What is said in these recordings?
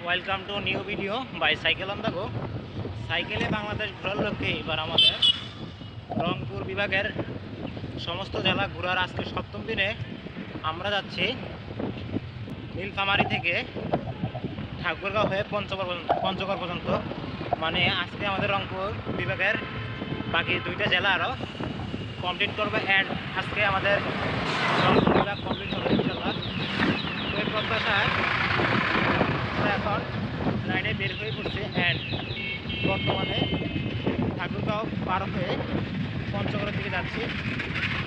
Welcome to new video by cycle on the go. সাইকেলে বাংলাদেশ ঘোরার লক্ষ্যে এবার আমাদের রংপুর বিভাগের সমস্ত জেলা ঘোরার আজকে সপ্তম দিনে আমরা যাচ্ছি নীলফামারী থেকে ঠাকুরগাঁও হয়ে পঞ্চগড় পর্যন্ত। মানে আজকে আমাদের রংপুর বিভাগের বাকি দুইটা জেলা আরও কমপ্লিট করবে অ্যান্ড আজকে আমাদের রংপুর বিভাগ কমপ্লিট হবে ইনশাআল্লাহ। তো এই প্রত্যাশায় আমরা এখন লাইনে বের হয়ে পড়ছি অ্যান্ড বর্তমানে ঠাকুরগাঁও পার হয়ে পঞ্চগড়ের দিকে যাচ্ছি।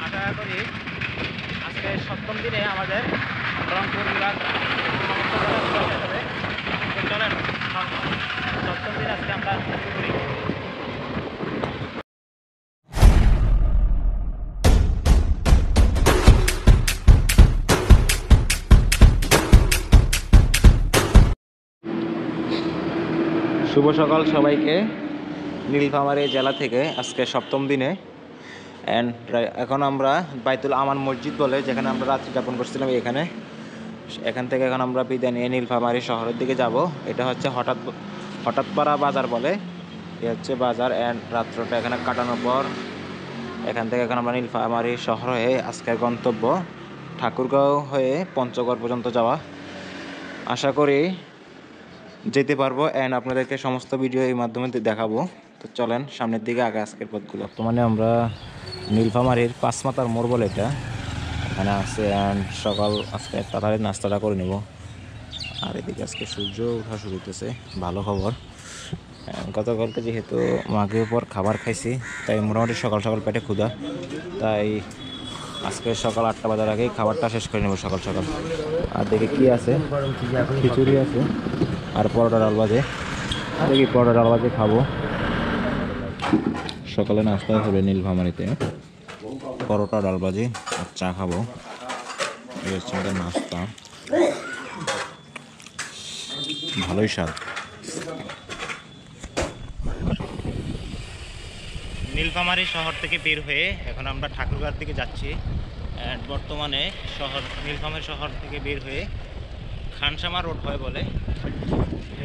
আশা করি আজকে সপ্তম দিনে আমাদের রংপুর বিভাগ হবে। চলেন সপ্তম দিন আজকে আমরা শুরু করি। শুভ সকাল সবাইকে। নীলফামারী জেলা থেকে আজকে সপ্তম দিনে অ্যান্ড এখন আমরা বাইতুল আমান মসজিদ বলে যেখানে আমরা রাত্রি যাপন করছিলাম এখান থেকে এখন আমরা বিদায় নিয়ে নীলফামারী শহরের দিকে যাব। এটা হচ্ছে হঠাৎপাড়া বাজার বলে, এ হচ্ছে বাজার অ্যান্ড রাত্রটা এখানে কাটানোর পর এখান থেকে এখন আমরা নীলফামারী শহর হয়ে আজকের গন্তব্য ঠাকুরগাঁও হয়ে পঞ্চগড় পর্যন্ত যাওয়া। আশা করি যেতে পারবো অ্যান্ড আপনাদেরকে সমস্ত ভিডিও এই মাধ্যমে দেখাবো। তো চলেন সামনের দিকে আগে আজকের পথগুলো। বর্তমানে আমরা নীলফামারীর পাঁচমাতার মোড় বলে এটা এখানে আছে অ্যান্ড সকাল আজকে তাড়াতাড়ি নাস্তাটা করে নেব। আর এদিকে আজকে সূর্য ওঠা শুরু হইতেছে, ভালো খবর। গতকালকে যেহেতু মাগরিবের পর খাবার খাইছি তাই মোটামুটি সকাল সকাল পেটে ক্ষুধা, তাই আজকে সকাল 8টা বাজার আগেই খাবারটা শেষ করে নেব সকাল সকাল। আর দেখি কি আছে, খিচুড়ি আছে আর পরোটা ডাল ভাজে। দেখি পরোটা ডাল ভাজে খাবো। সকালে নাস্তা হবে নীলফামারীতে পরোটা ডাল ভাজি আর চা খাবো। এই হচ্ছে আমাদের নাস্তা, ভালোই স্বাদ। নীলফামারী শহর থেকে বের হয়ে এখন আমরা ঠাকুরগাঁওর দিকে যাচ্ছি অ্যান্ড বর্তমানে নীলফামারী শহর থেকে বের হয়ে খানসামা রোড হয় বলে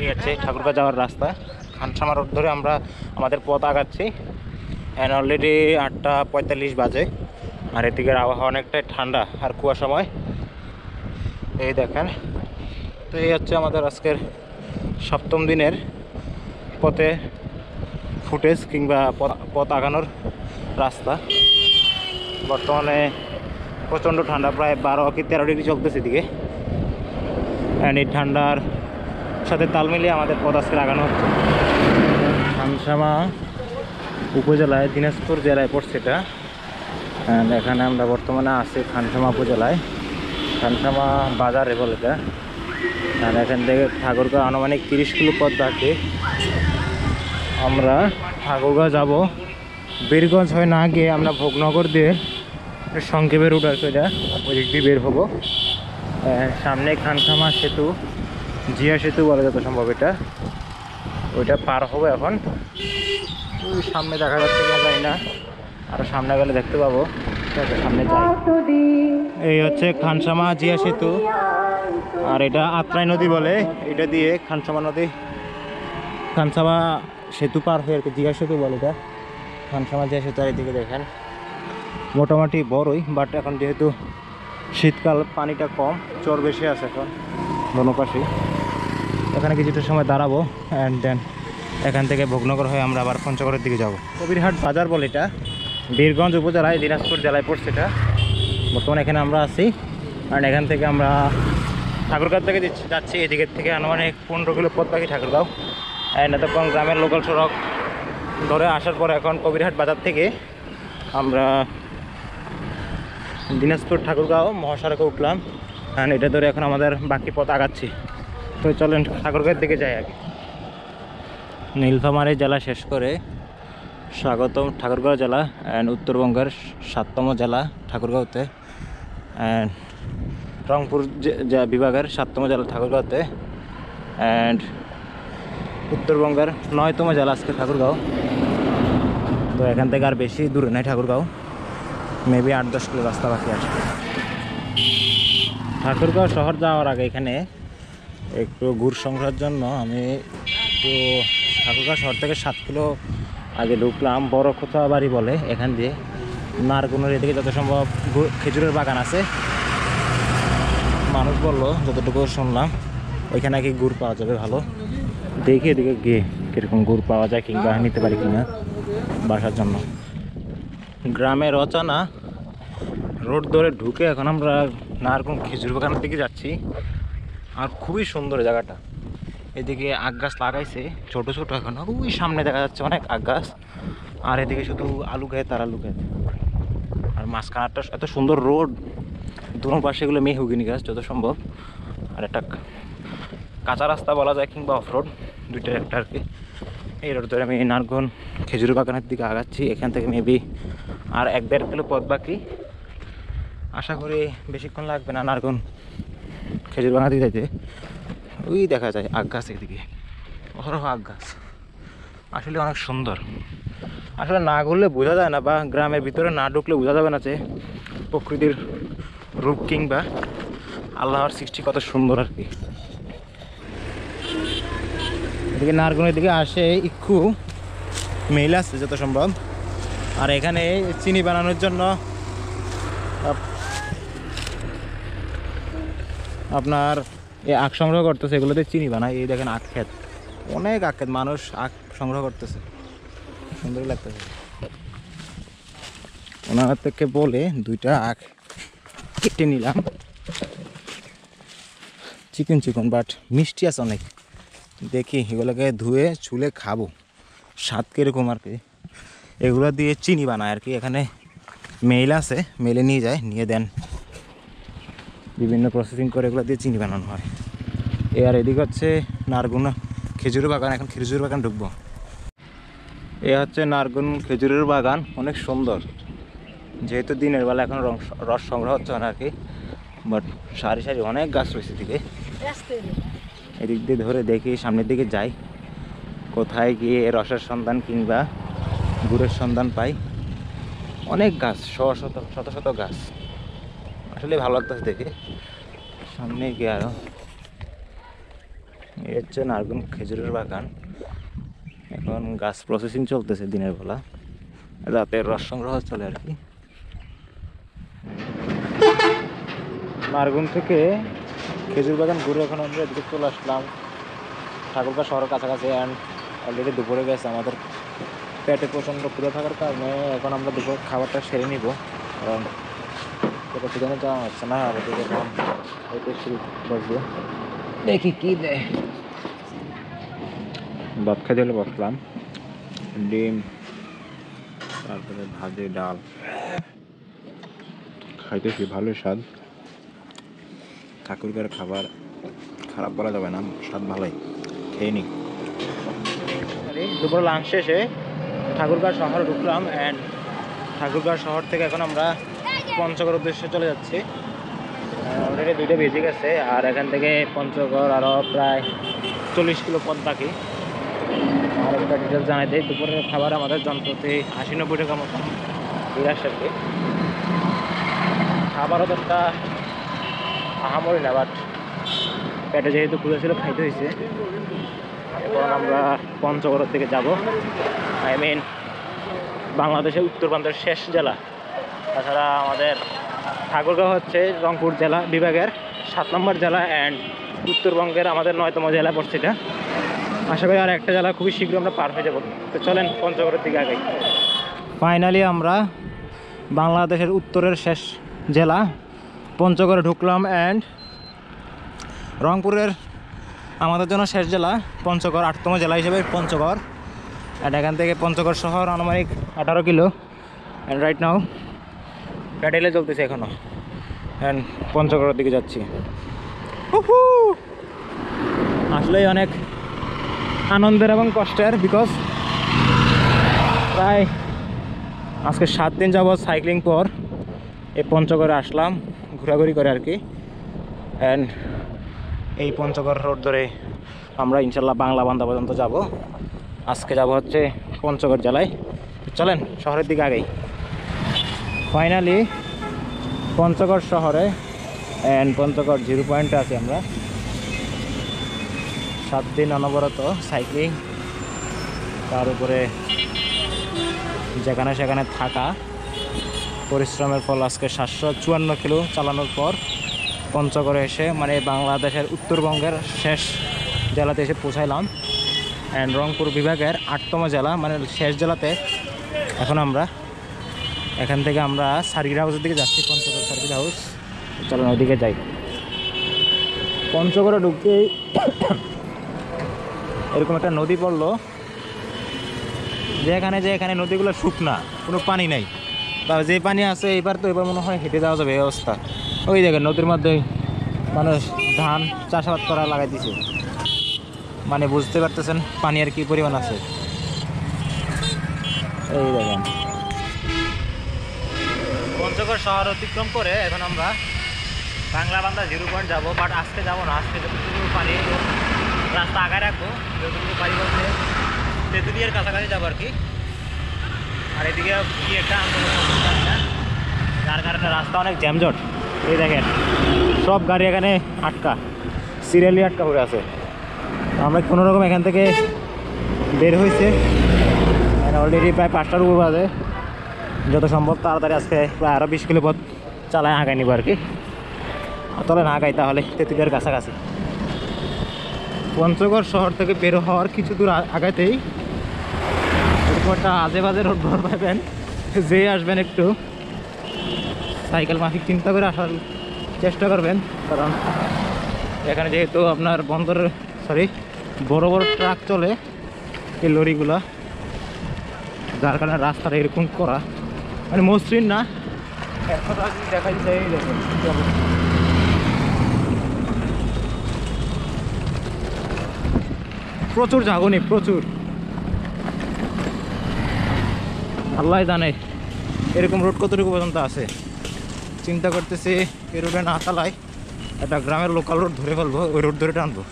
এই হচ্ছে ঠাকুরগাঁও যাওয়ার রাস্তা। খানসামা রোড ধরে আমরা আমাদের পথ আগাচ্ছি অ্যান্ড অলরেডি 8টা 45 বাজে। আর এদিকের আবহাওয়া অনেকটাই ঠান্ডা আর কুয়াশাময়, এই দেখেন। তো এই হচ্ছে আমাদের আজকের সপ্তম দিনের পথে ফুটেজ কিংবা পথ আগানোর রাস্তা। বর্তমানে প্রচণ্ড ঠান্ডা, প্রায় 12 কি 13 ডিগ্রি চলতেছে এদিকে অ্যান্ড এই ঠান্ডার সাথে তাল মিলিয়ে আমাদের পথ আজকে আগানো হচ্ছে। খানসামা উপজেলায় দিনাজপুর জেলায় পড়ছে এটা অ্যান্ড এখানে আমরা বর্তমানে আছি খানসামা উপজেলায়, খানসামা বাজারে বলে এটা। আর এখান থেকে ঠাকুরগাঁও আনুমানিক 30 কিলো পথ বাকি। আমরা ঠাকুরগাঁও যাব, বীরগঞ্জ হয়ে না গিয়ে আমরা ভোগনগর দিয়ে সংক্ষেপে রুট আছে এটা, ওই দিক দিয়ে বের হবো। সামনে খানসামা সেতু, জিয়া সেতু বলে যত সম্ভব এটা, ওইটা পার হবো এখন। ওই সামনে দেখা যাচ্ছে কিনা জানি না, আরও সামনে গেলে দেখতে পাবো। সামনে যাই। এই হচ্ছে খানসামা জিয়া সেতু আর এটা আত্রাই নদী বলে, এটা দিয়ে খানসামা সেতু পার হয়ে আর কি জিয়া সেতু বলে এটা। খানসামা জিয়া সেতু আর এদিকে দেখেন মোটামুটি বড়ই, বাট এখন যেহেতু শীতকাল পানিটা কম, চর বেশি আছে এখন দোনো পাশে। এখানে কিছুটা সময় দাঁড়াবো অ্যান্ড দেন এখান থেকে ভোগনগর হয়ে আমরা আবার পঞ্চগড়ের দিকে যাব। কবিরহাট বাজার বলে এটা, বীরগঞ্জ উপজেলায় দিনাজপুর জেলায় পড়ছে এটা। বর্তমানে এখানে আমরা আছি অ্যান্ড এখান থেকে আমরা ঠাকুরগাঁও থেকে যাচ্ছি। এদিকের থেকে আনুমানিক 15 কিলো পথ বাকি ঠাকুরগাঁও অ্যান্ড এতক্ষণ গ্রামের লোকাল সড়ক ধরে আসার পর এখন কবিরহাট বাজার থেকে আমরা দিনাজপুর ঠাকুরগাঁও মহাসড়কে উঠলাম অ্যান্ড এটা ধরে এখন আমাদের বাকি পথ আগাচ্ছি। তো চলেন ঠাকুরগাঁওয়ের দিকে যাই আগে। নীলফামারী জেলা শেষ করে স্বাগতম ঠাকুরগাঁও জেলা অ্যান্ড উত্তরবঙ্গের 7তম জেলা ঠাকুরগাঁওতে অ্যান্ড রংপুর বিভাগের 7তম জেলা ঠাকুরগাঁওতে অ্যান্ড উত্তরবঙ্গের 9তম জেলা আজকে ঠাকুরগাঁও। তো এখান থেকে আর বেশি দূরে নাই ঠাকুরগাঁও, মেবি 8-10 কিলো রাস্তা বাকি আছে। ঠাকুরগাঁও শহর যাওয়ার আগে এখানে একটু গুড় সংগ্রহের জন্য আমি একটু ঠাকুরগাঁও শহর থেকে 7 কিলো আগে ঢুকলাম। বড় খোঁচা বাড়ি বলে এখান দিয়ে। নারগুনের এদিকে যত সম্ভব খেজুরের বাগান আছে, মানুষ বললো যতটুকু শুনলাম ওইখানে নাকি গুড় পাওয়া যাবে ভালো। দেখি এদিকে গিয়ে কীরকম গুড় পাওয়া যায় কিংবা নিতে পারি কিনা বাসার জন্য। গ্রামের অচানা রোড ধরে ঢুকে এখন আমরা নারগুন খেজুর বাগানের দিকে যাচ্ছি। আর খুবই সুন্দর জায়গাটা। এদিকে আখ গাছ লাগাইছে ছোট ছোট, এখনো ওই সামনে দেখা যাচ্ছে অনেক আখ গাছ। আর এদিকে শুধু আলু ক্ষেত আর আলু ক্ষেত। আর মাঝখানটা এত সুন্দর রোড, দুনো পাশে এগুলো মেহগিনি গাছ যত সম্ভব। আর একটা কাঁচা রাস্তা বলা যায় কিংবা অফ রোড, দুইটার একটা আর কি। এই রোড ধরে আমি নারগুন খেজুর বাগানের দিকে আগাচ্ছি। এখান থেকে মেবি আর 1-1.5 কিলো পথ বাকি। আশা করি বেশিক্ষণ লাগবে না নারগুন খেজুর বাগান দিকে যাইতে। ওই দেখা যায় আখ গাছ, এদিকে অহরহ আখ গাছ। আসলে অনেক সুন্দর। আসলে না ঘুরলে বোঝা যায় না, বা গ্রামের ভিতরে না ঢুকলে বোঝা যাবে না যে প্রকৃতির রূপ কিংবা আল্লাহর সৃষ্টি কত সুন্দর আর কি। এদিকে নারগুনের দিকে আসে একটু মেল আসছে যত সম্ভব। আর এখানে চিনি বানানোর জন্য আপনার এই আখ সংগ্রহ করতেছে, এগুলোতে চিনি বানায়। এই দেখেন আখ ক্ষেত, অনেক আখ ক্ষেত, মানুষ আখ সংগ্রহ করতেছে, সুন্দরই লাগতেছে। ওনার থেকে বলে 2টা আখ কেটে নিলাম। চিকন চিকন বাট মিষ্টি আছে অনেক। দেখি এগুলোকে ধুয়ে ছুলে খাবো, স্বাদ কীরকম আর কি। এগুলো দিয়ে চিনি বানায় আর কি। এখানে মেল আছে, মেলে নিয়ে যায়, নিয়ে দেন বিভিন্ন প্রসেসিং করে এগুলো দিয়ে চিনি বানানো হয়। আর এদিকে হচ্ছে নারগুন খেজুরের বাগান। এখন খেজুরের বাগান ঢুকবো। এ হচ্ছে নারগুন খেজুরের বাগান, অনেক সুন্দর। যেহেতু দিনের বেলা এখন রস সংগ্রহ হচ্ছে না আর কি, বাট সারি সারি অনেক গাছ রয়েছে এদিকে। এদিক দিয়ে ধরে দেখি সামনের দিকে যাই, কোথায় গিয়ে রসের সন্ধান কিংবা গুড়ের সন্ধান পাই। অনেক গাছ, শত শত গাছ, আসলে ভালো লাগতেছে দেখে। সামনে গিয়ে আরো এই হচ্ছে নারগুন খেজুরের বাগান। এখন গাছ প্রসেসিং চলতেছে দিনের বেলা, রাতের রস সংগ্রহ চলে আর কি। নারগুন থেকে খেজুর বাগান ঘুরে এখন আমরা এদিকে চলে আসলাম ঠাকুরগাঁও শহরের কাছাকাছি। অ্যান্ড অলরেডি দুপুরে গেছে, আমাদের পেটে প্রচণ্ড ক্ষুধা থাকার কারণে এখন আমরা দুপুর খাবারটা সেরে নিব, কারণ পেটে সেখানে যাওয়া হচ্ছে না। আর এদিকে এখন হয়তো শুরু বসবো, দেখি কী দেয়। ভাত খাইতে হলে বসলাম, ডিম, তারপরে ভাজি, ডাল খাইতেছি, ভালোই স্বাদ। ঠাকুরগাঁওয়ের খাবার খারাপ বলা যাবে না, স্বাদ ভালোই, খেয়ে নিই। দুপুর লাঞ্চ শেষে ঠাকুরগাঁও শহরে ঢুকলাম। অ্যান্ড ঠাকুরগাঁও শহর থেকে এখন আমরা পঞ্চগড় উদ্দেশ্যে চলে যাচ্ছি। অলরেডি 2টা বেজে গেছে। আর এখান থেকে পঞ্চগড় আরও প্রায় 40 কিলো পথ বাকি। আর একটা ডিটেলস জানাই দিই, দুপুরের খাবার আমাদের জনপ্রতি 80-90 টাকা মতো বিরাশ আর কি। খাবারও তো একটা আহামরি না, বাট পেটে যেহেতু ক্ষুধা ছিল খাইতে হয়েছে। এখন আমরা পঞ্চগড়ের দিকে যাব। আই মিন বাংলাদেশের উত্তর প্রান্তের শেষ জেলা। তাছাড়া আমাদের ঠাকুরগাঁও হচ্ছে রংপুর জেলা বিভাগের 7 নম্বর জেলা। অ্যান্ড উত্তরবঙ্গের আমাদের 9তম জেলা পড়ছে এটা। আশা করি আর একটা জেলা খুবই শীঘ্র আমরা পার হয়ে যাব। তো চলেন পঞ্চগড়ের দিকে আগাই। ফাইনালি আমরা বাংলাদেশের উত্তরের শেষ জেলা পঞ্চগড়ে ঢুকলাম। অ্যান্ড রংপুরের আমাদের জন্য শেষ জেলা পঞ্চগড়, 8তম জেলা হিসেবে পঞ্চগড়। অ্যান্ড এখান থেকে পঞ্চগড় শহর আনুমানিক 18 কিলো। অ্যান্ড রাইট নাও প্যাডেলে চলতেছে এখনও। অ্যান্ড পঞ্চগড়ের দিকে যাচ্ছি। আসলেই অনেক আনন্দের এবং কষ্টের, বিকজ প্রায় আজকে 7 দিন যাবৎ সাইক্লিং পর এই পঞ্চগড়ে আসলাম ঘোরাঘুরি করে আর কি। অ্যান্ড এই পঞ্চগড় রোড ধরে আমরা ইনশাল্লাহ বাংলা বান্ধা পর্যন্ত যাব। আজকে যাব হচ্ছে পঞ্চগড় জেলায়। চলেন শহরের দিকে আগেই। ফাইনালি পঞ্চগড় শহরে। অ্যান্ড পঞ্চগড় 0 পয়েন্টে আছি আমরা। 7 দিন অনবরত সাইক্লিং, তার উপরে যেখানে সেখানে থাকা, পরিশ্রমের ফল আজকে 754 কিলো চালানোর পর পঞ্চগড়ে এসে মানে বাংলাদেশের উত্তরবঙ্গের শেষ জেলাতে এসে পৌঁছাইলাম। অ্যান্ড রংপুর বিভাগের 8তম জেলা মানে শেষ জেলাতে এখন আমরা এখান থেকে আমরা সার্কিট হাউসের দিকে যাচ্ছি, পঞ্চগড় সার্কিট হাউস। চলুন ওইদিকে যাই। পঞ্চগড়ে ঢুকতেই এরকম একটা নদী পড়লো, যেখানে নদীগুলো শুকনা, কোনো পানি নাই, বা যে পানি আছে এইবার তো এবার মনে হয় হেঁটে যাওয়া যাবে এই অবস্থা। ওই দেখেন নদীর মধ্যে মানুষ ধান চাষাবাদ করা লাগাই দিছে, মানে বুঝতে পারতেছেন পানি আর কি পরিমাণ আছে। এই দেখেন পঞ্চগড় শহর অতিক্রম করে এখন আমরা বাংলা বান্দা 0 পয়েন্ট যাবো, বাট আজকে যাবো না। আজকে যতটুকু পারি রাস্তা আগায় রাখবো, যতটুকু পারি বলতে তেঁতুলিয়ার কাছাকাছি যাবো আর কি। আর এদিকে কি একটা আন্দোলন, যার কারণে রাস্তা অনেক জ্যামজট। এই দেখেন সব গাড়ি এখানে আটকা, সিরিয়ালি আটকা পড়ে আছে। আমরা কোনোরকম এখান থেকে বের হয়েছে, অলরেডি প্রায় 5টার উপর বাজে। যত সম্ভব তাড়াতাড়ি আজকে প্রায় আরও 20 কিলো পথ চালায় আগায় নিব আর কি। তলে না আগাই তাহলে তেঁতুলিয়ার কাছাকাছি। পঞ্চগড় শহর থেকে বের হওয়ার কিছু দূর আগাতেই এরকম একটা আজে বাজে রোড ভর পাবেন, যে আসবেন একটু সাইকেল মাফিক চিন্তা করে আসার চেষ্টা করবেন, কারণ এখানে যেহেতু আপনার বড় বড় ট্রাক চলে, এই লরিগুলা, যার কারণে রাস্তাটা এরকম করা, মানে মসৃণ না। দেখা যায় প্রচুর ঝাঁকুনি, প্রচুর। আল্লাহ জানে এরকম রোড কতটুকু পর্যন্ত আছে। চিন্তা করতেছি এই রোডে না চালাই, একটা গ্রামের লোকাল রোড ধরে ফেলবো, ওই রোড ধরে টানবো,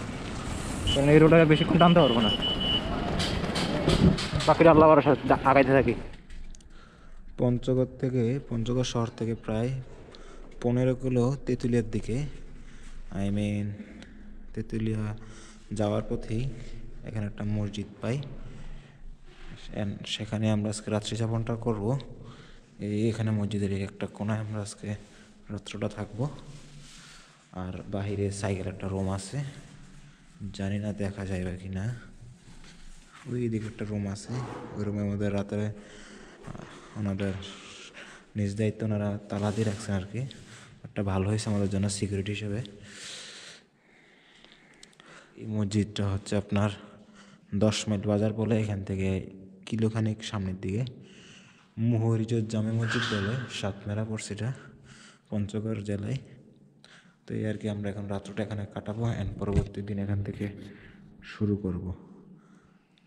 কারণ এই রোডে বেশিক্ষণ টানতে পারবো না। বাকিটা আল্লাহ আগাইতে থাকি। পঞ্চগড় শহর থেকে প্রায় 15 কিলো তেঁতুলিয়ার দিকে, তেঁতুলিয়া যাওয়ার পথেই এখানে একটা মসজিদ পাই, সেখানে আমরা আজকে রাত্রি যাপনটা করবো। এখানে মসজিদের একটা কোনায় আমরা আজকে রাত্রটা থাকবো। আর বাহিরে সাইকেল একটা রুম আছে, জানি না দেখা যাবে কি না। ওই দিকে একটা রুম আছে, ওই রুমের মধ্যে রাতে ওনাদের নিজ দায়িত্ব ওনারা তালা দিয়ে রাখছেন আর কি। একটা ভালো হয়েছে আমাদের জন্য সিকিউরিটি হিসেবে। এই মসজিদটা হচ্ছে আপনার 10 মাইল বাজার বলে, এখান থেকে কিলোখানিক সামনের দিকে মুহুরিজত জামে মসজিদ বলে, সাতমেরা পড়ছে এটা পঞ্চগড় জেলায়। তো এই আর কি, আমরা এখন রাত্রটা এখানে কাটাবো, অ্যান্ড পরবর্তী দিন এখান থেকে শুরু করব।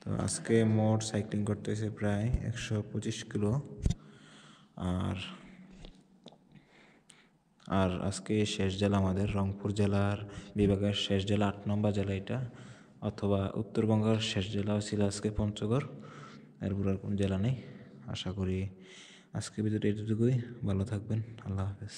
তো আজকে মোট সাইক্লিং করতে হয়েছে প্রায় 125 কিলো। আর আজকে শেষ জেলা আমাদের রংপুর জেলার বিভাগের শেষ জেলা, 8 নম্বর জেলা এটা, অথবা উত্তরবঙ্গের শেষ জেলাও ছিল আজকে পঞ্চগড়। এরপর আর কোনো জেলা নেই। আশা করি আজকে ভিডিওটা এতটুকুই। ভালো থাকবেন, আল্লাহ হাফেজ।